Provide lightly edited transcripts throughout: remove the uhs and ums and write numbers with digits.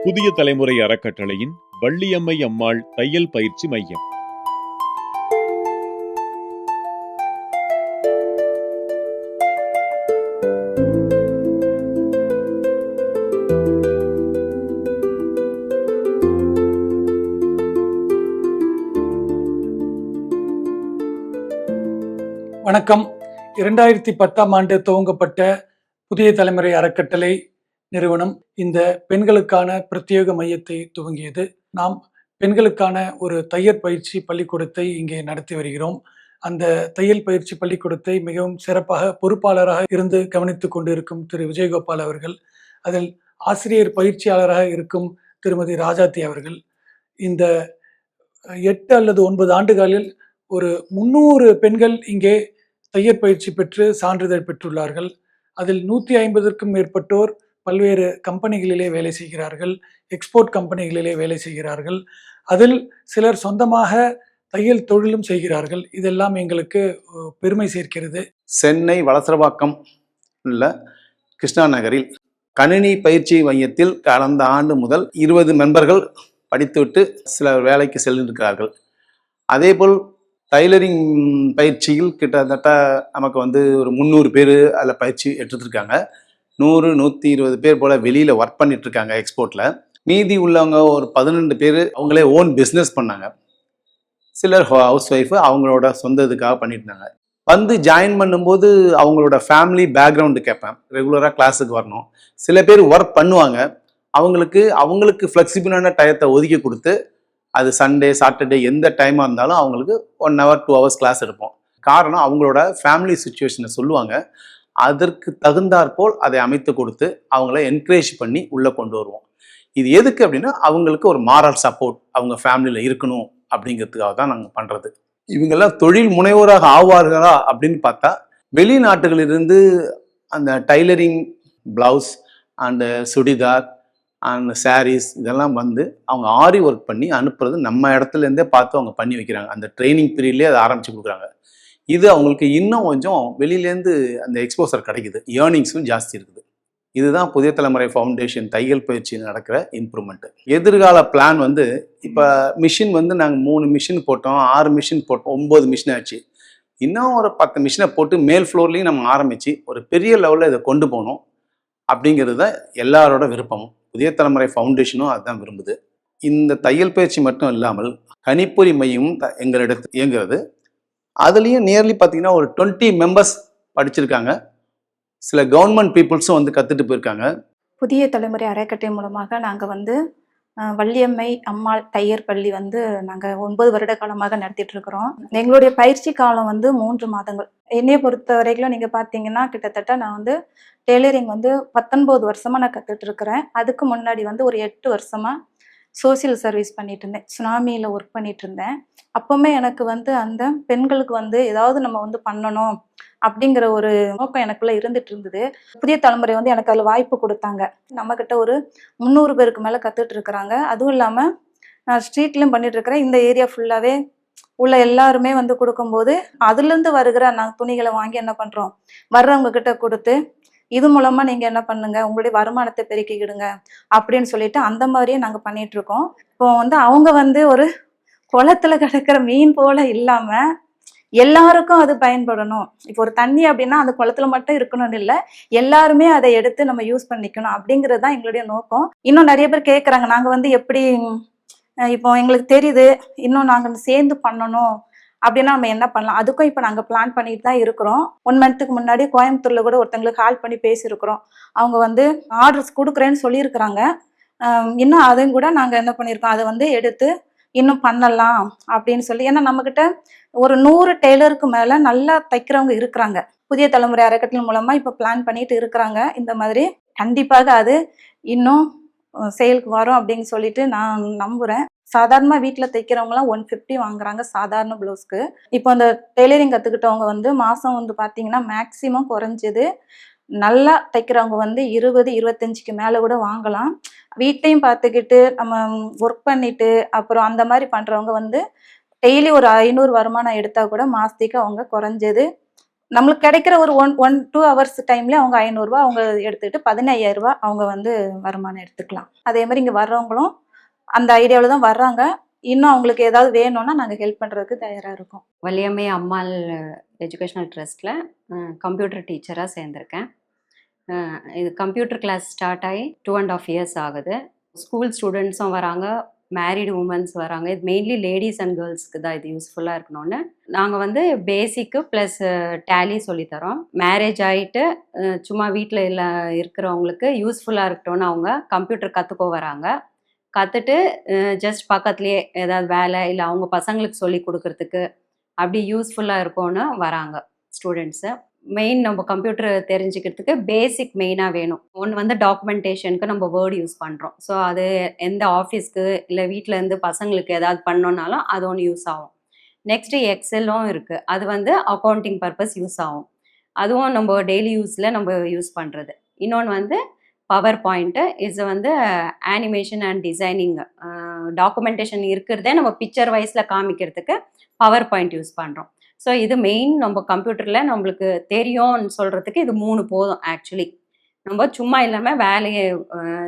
புதிய தலைமுறை அறக்கட்டளையின் வள்ளியம்மை அம்மாள் தையல் பயிற்சி மையம். வணக்கம். 2010ஆம் ஆண்டு துவங்கப்பட்ட புதிய தலைமுறை அறக்கட்டளை நிறுவனம் இந்த பெண்களுக்கான பிரத்யேக மையத்தை துவங்கியது. நாம் பெண்களுக்கான ஒரு தையல் பயிற்சி பள்ளிக்கூடத்தை இங்கே நடத்தி வருகிறோம். அந்த தையல் பயிற்சி பள்ளிக்கூடத்தை மிகவும் சிறப்பாக பொறுப்பாளராக இருந்து கவனித்துக் கொண்டிருக்கும் திரு விஜயகோபால் அவர்கள், அதில் ஆசிரியர் பயிற்சியாளராக இருக்கும் திருமதி ராஜாத்தி அவர்கள், இந்த 8 அல்லது 9 ஆண்டுகளில் ஒரு 300 பெண்கள் இங்கே தையல் பயிற்சி பெற்று சான்றிதழ் பெற்றுள்ளார்கள். அதில் 150க்கும் மேற்பட்டோர் பல்வேறு கம்பெனிகளிலே வேலை செய்கிறார்கள், எக்ஸ்போர்ட் கம்பெனிகளிலே வேலை செய்கிறார்கள். அதில் சிலர் சொந்தமாக தையல் தொழிலும் செய்கிறார்கள். இதெல்லாம் எங்களுக்கு பெருமை சேர்க்கிறது. சென்னை வலசரவாக்கம் உள்ள கிருஷ்ணா நகரில் கணினி பயிற்சி மையத்தில் கடந்த ஆண்டு முதல் 20 மெம்பர்கள் படித்துவிட்டு சிலர் வேலைக்கு செல்லிருக்கிறார்கள். அதேபோல் டைலரிங் பயிற்சியில் கிட்டத்தட்ட நமக்கு ஒரு 300 பேர் அதில் பயிற்சி எடுத்துருக்காங்க. 100-120 பேர் போல் வெளியில் ஒர்க் பண்ணிட்டு இருக்காங்க எக்ஸ்போர்ட்டில். மீதி உள்ளவங்க ஒரு 12 பேர் அவங்களே ஓன் பிஸ்னஸ் பண்ணாங்க. சிலர் ஹவுஸ் ஒய்ஃபு அவங்களோட சொந்த இதுக்காக பண்ணிட்டு இருந்தாங்க. ஜாயின் பண்ணும்போது அவங்களோட ஃபேமிலி பேக்ரவுண்டு கேட்பேன். ரெகுலராக கிளாஸுக்கு வரணும். சில பேர் ஒர்க் பண்ணுவாங்க. அவங்களுக்கு ஃப்ளெக்சிபிளான டயத்தை ஒதுக்கி கொடுத்து, அது சண்டே சாட்டர்டே எந்த டைமாக இருந்தாலும் அவங்களுக்கு 1 hour 2 hours கிளாஸ் எடுப்போம். காரணம், அவங்களோட ஃபேமிலி சுச்சுவேஷனை சொல்லுவாங்க. அதற்கு தகுந்தாற்போல் அதை அமைத்து கொடுத்து அவங்கள என்கரேஜ் பண்ணி உள்ளே கொண்டு வருவோம். இது எதுக்கு அப்படின்னா, அவங்களுக்கு ஒரு மாரல் சப்போர்ட் அவங்க ஃபேமிலியில் இருக்கணும் அப்படிங்கிறதுக்காக தான் நாங்கள் பண்ணுறது. இவங்கெல்லாம் தொழில் முனைவோராக ஆவார்களா அப்படின்னு பார்த்தா, வெளிநாட்டுகளிலிருந்து அந்த tailoring blouse and churidar and sarees இதெல்லாம் அவங்க ஆரி ஒர்க் பண்ணி அனுப்புறது நம்ம இடத்துலேருந்தே பார்த்து அவங்க பண்ணி வைக்கிறாங்க. அந்த ட்ரைனிங் பீரியட்லேயே அதை ஆரம்பித்து கொடுக்குறாங்க. இது அவங்களுக்கு இன்னும் கொஞ்சம் வெளியிலேருந்து அந்த எக்ஸ்போசர் கிடைக்குது, ஏர்னிங்ஸும் ஜாஸ்தி இருக்குது. இதுதான் புதிய தலைமுறை ஃபவுண்டேஷன் தையல் பயிற்சி நடக்கிற இம்ப்ரூவ்மெண்ட்டு. எதிர்கால பிளான் இப்போ மிஷின் நாங்கள் 3 மிஷின் போட்டோம், 6 மிஷின் போட்டோம், 9 மிஷின் ஆச்சு. இன்னும் ஒரு 10 மிஷினை போட்டு மேல் ஃப்ளோர்லேயும் நம்ம ஆரம்பித்து ஒரு பெரிய லெவலில் இதை கொண்டு போகணும் அப்படிங்கிறது தான் எல்லாரோட விருப்பமும். புதிய தலைமுறை ஃபவுண்டேஷனும் அதுதான் விரும்புது. இந்த தையல் பயிற்சி மட்டும் இல்லாமல் கணிப்பொறி மையமும் எங்களிடத்தில் இயங்குறது. அதுலேயும் நியர்லி பார்த்தீங்கன்னா ஒரு 20 மெம்பர்ஸ் படிச்சிருக்காங்க. சில கவர்மெண்ட் பீப்புள்ஸும் கற்றுட்டு போயிருக்காங்க. புதிய தலைமுறை அறக்கட்டளை மூலமாக நாங்கள் வள்ளியம்மை அம்மாள் தையர் பள்ளி நாங்கள் 9 வருட காலமாக நடத்திட்டு இருக்கிறோம். எங்களுடைய பயிற்சி காலம் 3 மாதங்கள். என்னையை பொறுத்த வரைக்கும் நீங்கள் பார்த்தீங்கன்னா, கிட்டத்தட்ட நான் டெய்லரிங் 19 வருஷமா நான் கற்றுட்டு இருக்கிறேன். அதுக்கு முன்னாடி ஒரு 8 வருஷமா சோசியல் சர்வீஸ் பண்ணிட்டு இருந்தேன். சுனாமியில் ஒர்க் பண்ணிட்டு இருந்தேன். அப்போவுமே எனக்கு அந்த பெண்களுக்கு ஏதாவது நம்ம பண்ணணும் அப்படிங்கிற ஒரு நோக்கம் எனக்குள்ள இருந்துட்டு இருந்தது. புதிய தலைமுறை எனக்கு அதில் வாய்ப்பு கொடுத்தாங்க. நம்மக்கிட்ட ஒரு 300 பேருக்கு மேலே கற்றுட்டு இருக்கிறாங்க. அதுவும் இல்லாமல் நான் ஸ்ட்ரீட்லையும் பண்ணிட்டு இருக்கிறேன். இந்த ஏரியா ஃபுல்லாகவே உள்ள எல்லாருமே கொடுக்கும்போது அதுலேருந்து வருகிற நாங்கள் துணிகளை வாங்கி என்ன பண்ணுறோம், வர்றவங்க கிட்ட கொடுத்து, இது மூலமாக நீங்கள் என்ன பண்ணுங்க, உங்களுடைய வருமானத்தை பெருக்கிக்கிடுங்க அப்படின்னு சொல்லிட்டு அந்த மாதிரியே நாங்கள் பண்ணிட்டு இருக்கோம். இப்போ அவங்க ஒரு குளத்துல கிடக்கிற மீன் போல இல்லாமல் எல்லாருக்கும் அது பயன்படணும். இப்போ ஒரு தண்ணி அப்படின்னா அந்த குளத்துல மட்டும் இருக்கணும்னு இல்லை, எல்லாருமே அதை எடுத்து நம்ம யூஸ் பண்ணிக்கணும் அப்படிங்கிறது தான் எங்களுடைய நோக்கம். இன்னும் நிறைய பேர் கேட்குறாங்க, நாங்கள் எப்படி இப்போ எங்களுக்கு தெரியுது, இன்னும் நாங்கள் சேர்ந்து பண்ணணும் அப்படின்னா நம்ம என்ன பண்ணலாம். அதுக்கும் இப்போ நாங்கள் பிளான் பண்ணிட்டு தான் இருக்கிறோம். 1 மந்த்துக்கு முன்னாடி கோயம்புத்தூர்ல கூட ஒருத்தங்களுக்கு கால் பண்ணி பேசியிருக்கிறோம். அவங்க ஆர்டர்ஸ் கொடுக்குறேன்னு சொல்லியிருக்கிறாங்க. இன்னும் அதையும் கூட நாங்கள் என்ன பண்ணியிருக்கோம், அதை எடுத்து இன்னும் பண்ணலாம் அப்படின்னு சொல்லி. ஏன்னா நம்மக்கிட்ட ஒரு 100 டெய்லருக்கு மேலே நல்லா தைக்கிறவங்க இருக்கிறாங்க. புதிய தலைமுறை அறக்கட்டளை மூலமாக இப்போ பிளான் பண்ணிட்டு இருக்கிறாங்க. இந்த மாதிரி கண்டிப்பாக அது இன்னும் செயலுக்கு வரும் அப்படின்னு சொல்லிட்டு நான் நம்புகிறேன். சாதாரணமாக வீட்டில் தைக்கிறவங்களாம் 150 வாங்குறாங்க சாதாரண ப்ளவுஸ்க்கு. இப்போ அந்த டெய்லரிங் கற்றுக்கிட்டவங்க மாதம் பார்த்தீங்கன்னா மேக்ஸிமம் குறைஞ்சது நல்லா தைக்கிறவங்க 20-25க்கு மேலே கூட வாங்கலாம். வீட்டையும் பார்த்துக்கிட்டு நம்ம ஒர்க் பண்ணிட்டு அப்புறம் அந்த மாதிரி பண்ணுறவங்க டெய்லி ஒரு 500 வருமானம் எடுத்தால் கூட மாதத்துக்கு அவங்க குறைஞ்சது நம்மளுக்கு கிடைக்கிற ஒரு 1-2 ஹவர்ஸ் டைம்ல அவங்க 500 ரூபாய் அவங்க எடுத்துக்கிட்டு 15,000 ரூபாய் அவங்க வந்து வருமானம் எடுத்துக்கலாம். அதே மாதிரி இங்க வர்றவங்களும் அந்த ஐடியாவில தான் வர்றாங்க. இன்னும் அவங்களுக்கு ஏதாவது வேணும்னா நாங்க ஹெல்ப் பண்றதுக்கு தயாரா இருக்கோம். வள்ளியம்மை அம்மாள் எஜுகேஷனல் ட்ரஸ்ட்டில் கம்ப்யூட்டர் டீச்சராக சேர்ந்திருக்கேன். இது கம்ப்யூட்டர் கிளாஸ் ஸ்டார்ட் ஆகி 2.5 இயர்ஸ் ஆகுது. ஸ்கூல் ஸ்டூடெண்ட்ஸும் வராங்க, மேரிடு உமன்ஸ் வராங்க. இது மெயின்லி லேடிஸ் அண்ட் கேர்ள்ஸ்க்கு தான் இது யூஸ்ஃபுல்லாக இருக்கணும்னு நாங்கள் வந்து பேசிக்கு ப்ளஸ் டேலி சொல்லித்தரோம். மேரேஜ் ஆகிட்டு சும்மா வீட்டில் இல்லை இருக்கிறவங்களுக்கு யூஸ்ஃபுல்லாக இருக்கட்டும்னு அவங்க கம்ப்யூட்டர் கற்றுக்கோ வராங்க. கற்றுட்டு ஜஸ்ட் பக்கத்துலேயே ஏதாவது வேலை இல்லை அவங்க பசங்களுக்கு சொல்லி கொடுக்கறதுக்கு அப்படி யூஸ்ஃபுல்லாக இருக்கும்னு வராங்க ஸ்டூடெண்ட்ஸு. மெயின் நம்ம கம்ப்யூட்டர் தெரிஞ்சுக்கிறதுக்கு பேசிக் மெயினாக வேணும். ஒன்று வந்து டாக்குமெண்டேஷனுக்கு நம்ம வேர்டு யூஸ் பண்ணுறோம். ஸோ அது எந்த ஆஃபீஸ்க்கு இல்லை வீட்டிலேருந்து பசங்களுக்கு ஏதாவது பண்ணோன்னாலும் அது ஒன்று யூஸ் ஆகும். நெக்ஸ்ட்டு எக்ஸலும் இருக்குது, அது வந்து அக்கௌண்டிங் பர்பஸ் யூஸ் ஆகும். அதுவும் நம்ம டெய்லி யூஸில் நம்ம யூஸ் பண்ணுறது. இன்னொன்று வந்து பவர் பாயிண்ட்டு, இது வந்து அனிமேஷன் அண்ட் டிசைனிங் டாக்குமெண்டேஷன் இருக்கிறதே நம்ம பிக்சர் வைஸில் காமிக்கிறதுக்கு பவர் பாயிண்ட் யூஸ் பண்ணுறோம். ஸோ இது மெயின் நம்ம கம்ப்யூட்டரில் நம்மளுக்கு தெரியும்னு சொல்கிறதுக்கு இது 3 போதும். ஆக்சுவலி நம்ம சும்மா இல்லாமல் வேலையை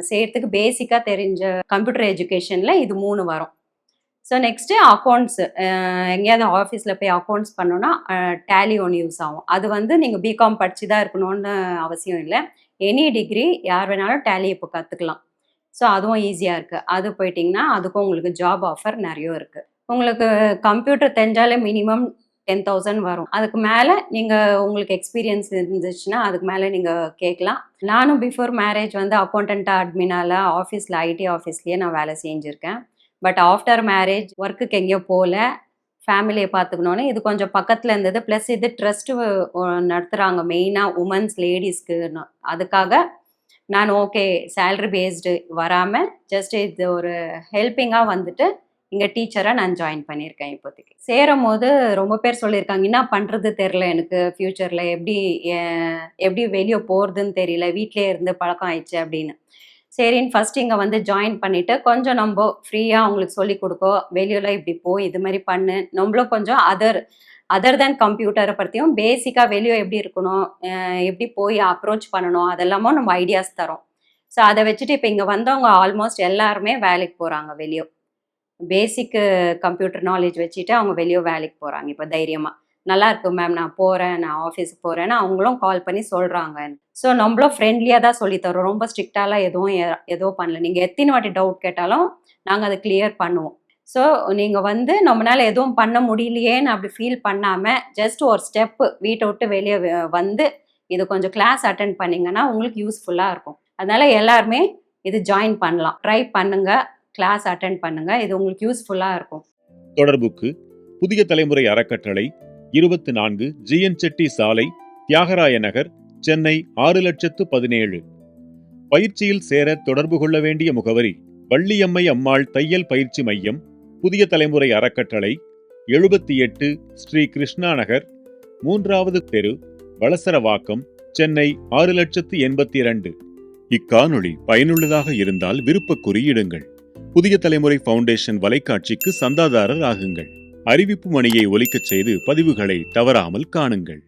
செய்கிறதுக்கு பேசிக்காக தெரிஞ்ச கம்ப்யூட்டர் எஜுகேஷனில் இது 3 வரும். ஸோ நெக்ஸ்ட்டு அக்கௌண்ட்ஸு, எங்கேயாவது ஆஃபீஸில் போய் அக்கௌண்ட்ஸ் பண்ணோன்னா டேலி ஒன்று யூஸ் ஆகும். அது வந்து நீங்கள் பிகாம் படித்து தான் இருக்கணும்னு அவசியம் இல்லை. எனி டிகிரி யார் வேணாலும் டேலி இப்போ கற்றுக்கலாம். ஸோ அதுவும் ஈஸியாக இருக்குது. அது போயிட்டிங்கன்னா அதுக்கும் உங்களுக்கு ஜாப் ஆஃபர் நிறைய இருக்குது. உங்களுக்கு கம்ப்யூட்டர் தெரிஞ்சாலே மினிமம் 10,000 வரும். அதுக்கு மேலே நீங்கள் உங்களுக்கு எக்ஸ்பீரியன்ஸ் இருந்துச்சுன்னா அதுக்கு மேலே நீங்கள் கேட்கலாம். நானும் பிஃபோர் மேரேஜ் வந்து அக்கௌண்டண்ட்டாக அட்மினால் ஆஃபீஸில் ஐடி ஆஃபீஸ்லேயே நான் வேலை செஞ்சுருக்கேன். பட் ஆஃப்டர் மேரேஜ் ஒர்க்குக்கு எங்கேயோ போகல, ஃபேமிலியை பார்த்துக்கணுன்னு இது கொஞ்சம் பக்கத்தில் இருந்தது. ப்ளஸ் இது ட்ரஸ்ட்டு நடத்துகிறாங்க மெயினாக உமன்ஸ் லேடிஸ்க்கு. அதுக்காக நான் ஓகே சேலரி பேஸ்டு வராமல் ஜஸ்ட் இது ஒரு ஹெல்ப்பிங்காக வந்துட்டு இங்கே டீச்சராக நான் ஜாயின் பண்ணியிருக்கேன். இப்போதைக்கு சேரும் போது ரொம்ப பேர் சொல்லியிருக்காங்க, என்ன பண்ணுறது தெரில, எனக்கு ஃப்யூச்சரில் எப்படி வெளியே போகிறதுன்னு தெரியல, வீட்டிலே இருந்து பழக்கம் ஆயிடுச்சு அப்படின்னு. சரின்னு ஃபஸ்ட் இங்கே வந்து ஜாயின் பண்ணிவிட்டு கொஞ்சம் நம்ம ஃப்ரீயாக அவங்களுக்கு சொல்லி கொடுக்கோம், வெளியில் இப்படி போய் இது மாதிரி பண்ணு, நம்மளும் கொஞ்சம் அதர் தேன் கம்ப்யூட்டரை பற்றியும் பேசிக்காக வெளியே எப்படி இருக்கணும், எப்படி போய் அப்ரோச் பண்ணணும், அதெல்லாமும் நம்ம ஐடியாஸ் தரோம். ஸோ அதை வச்சுட்டு இப்போ இங்கே வந்தவங்க ஆல்மோஸ்ட் எல்லாருமே வேலைக்கு போகிறாங்க. வெளியே பேசிக்கு கம்ப்யூட்டர் நாலேஜ் வச்சுட்டு அவங்க வெளியே வேலைக்கு போகிறாங்க. இப்போ தைரியமாக நல்லா இருக்கு மேம், நான் போகிறேன், நான் ஆஃபீஸுக்கு போகிறேன்னு அவங்களும் கால் பண்ணி சொல்கிறாங்க. ஸோ நம்மளும் ஃப்ரெண்ட்லியாக தான் சொல்லித்தரோம், ரொம்ப ஸ்ட்ரிக்டாலாம் எதுவும் பண்ணல. நீங்கள் எத்தனை வாட்டி டவுட் கேட்டாலும் நாங்கள் அதை கிளியர் பண்ணுவோம். ஸோ நீங்கள் வந்து நம்மளால் எதுவும் பண்ண முடியலையேன்னு அப்படி ஃபீல் பண்ணாமல் ஜஸ்ட் ஒரு ஸ்டெப்பு வீட்டை விட்டு வெளியே வந்து இது கொஞ்சம் கிளாஸ் அட்டென்ட் பண்ணிங்கன்னா உங்களுக்கு யூஸ்ஃபுல்லாக இருக்கும். அதனால் எல்லாருமே இது ஜாயின் பண்ணலாம், ட்ரை பண்ணுங்கள், கிளாஸ் அட்டென்ட் பண்ணுங்கள், இது உங்களுக்கு யூஸ்ஃபுல்லாக இருக்கும். தொடர்புக்கு புதிய தலைமுறை அறக்கட்டளை 24 ஜிஎன் செட்டி சாலை, தியாகராய நகர், சென்னை 6,17,000. பயிற்சியில் சேர தொடர்பு கொள்ள வேண்டிய முகவரி வள்ளியம்மை அம்மாள் தையல் பயிற்சி மையம், புதிய தலைமுறை அறக்கட்டளை, 78 ஸ்ரீ கிருஷ்ணா நகர், 3வது தெரு, வளசரவாக்கம், சென்னை 6,82,000. இக்காணொளி பயனுள்ளதாக இருந்தால் விருப்ப குறியிடுங்கள். புதிய தலைமுறை ஃபவுண்டேஷன் வலைக்காட்சிக்கு சந்தாதாரர் ஆகுங்கள். அறிவிப்பு மணியை ஒலிக்கச் செய்து பதிவுகளை தவறாமல் காணுங்கள்.